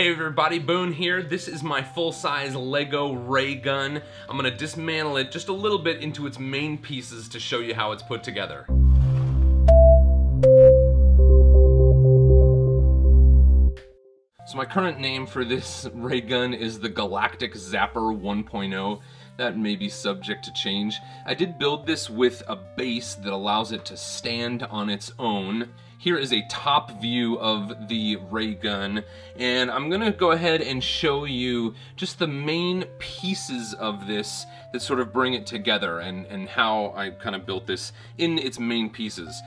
Hey everybody, Boone here. This is my full-size Lego ray gun. I'm gonna dismantle it just a little bit into its main pieces to show you how it's put together. So my current name for this ray gun is the Galactic Zapper 1.0. That may be subject to change. I did build this with a base that allows it to stand on its own. Here is a top view of the ray gun, and I'm gonna go ahead and show you just the main pieces of this that sort of bring it together and how I kind of built this in its main pieces.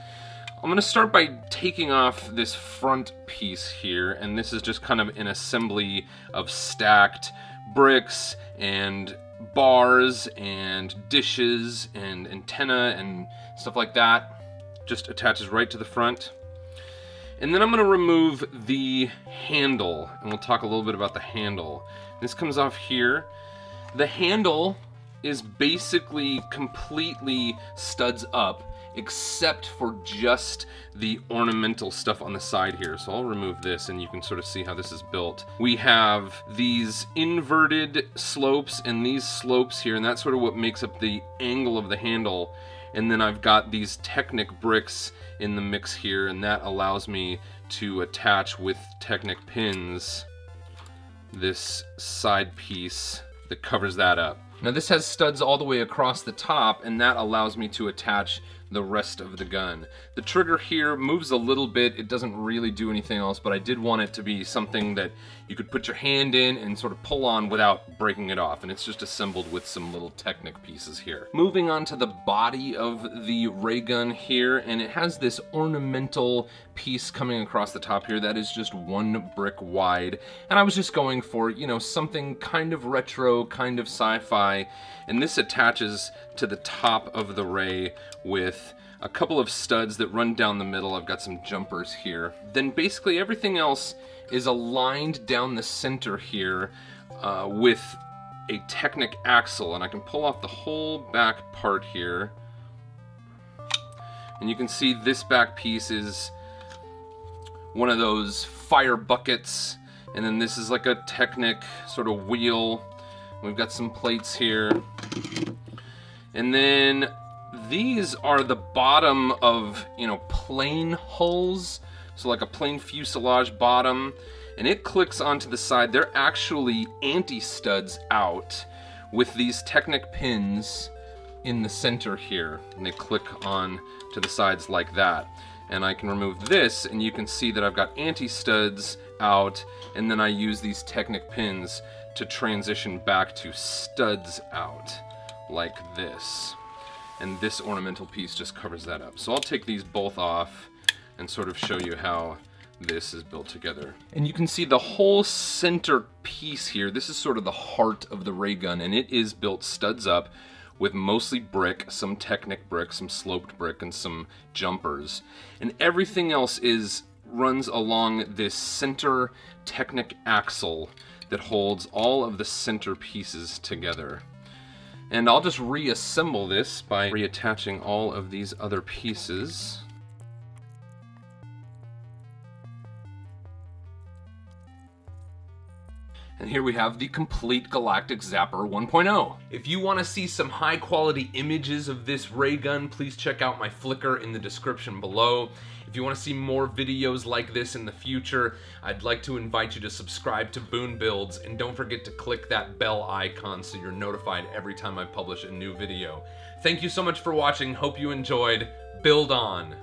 I'm gonna start by taking off this front piece here, and this is just kind of an assembly of stacked bricks and bars and dishes and antenna and stuff like that. Just attaches right to the front. And then I'm going to remove the handle, and we'll talk a little bit about the handle. This comes off here. The handle is basically completely studs up, except for just the ornamental stuff on the side here. So I'll remove this and you can sort of see how this is built. We have these inverted slopes and these slopes here, and that's sort of what makes up the angle of the handle. And then I've got these Technic bricks in the mix here, and that allows me to attach with Technic pins this side piece that covers that up. Now this has studs all the way across the top, and that allows me to attach the rest of the gun. The trigger here moves a little bit. It doesn't really do anything else, but I did want it to be something that you could put your hand in and sort of pull on without breaking it off, and it's just assembled with some little Technic pieces here. Moving on to the body of the ray gun here, and it has this ornamental piece coming across the top here that is just 1 brick wide, and I was just going for, you know, something kind of retro, kind of sci-fi, and this attaches to the top of the ray with a couple of studs that run down the middle. I've got some jumpers here. Then basically everything else is aligned down the center here with a Technic axle, and I can pull off the whole back part here. And you can see this back piece is one of those fire buckets, and then this is like a Technic sort of wheel. We've got some plates here. And then these are the bottom of, you know, plane hulls. So like a plane fuselage bottom, and it clicks onto the side. They're actually anti-studs out with these Technic pins in the center here, and they click on to the sides like that. And I can remove this, and you can see that I've got anti-studs out, and then I use these Technic pins to transition back to studs out, like this. And this ornamental piece just covers that up. So I'll take these both off and sort of show you how this is built together. And you can see the whole center piece here. This is sort of the heart of the ray gun, and it is built studs up with mostly brick, some Technic brick, some sloped brick, and some jumpers. And everything else runs along this center Technic axle that holds all of the center pieces together. And I'll just reassemble this by reattaching all of these other pieces. And here we have the complete Galactic Zapper 1.0. If you want to see some high quality images of this ray gun, please check out my Flickr in the description below. If you want to see more videos like this in the future, I'd like to invite you to subscribe to BooneBuilds, and don't forget to click that bell icon so you're notified every time I publish a new video. Thank you so much for watching. Hope you enjoyed. Build on!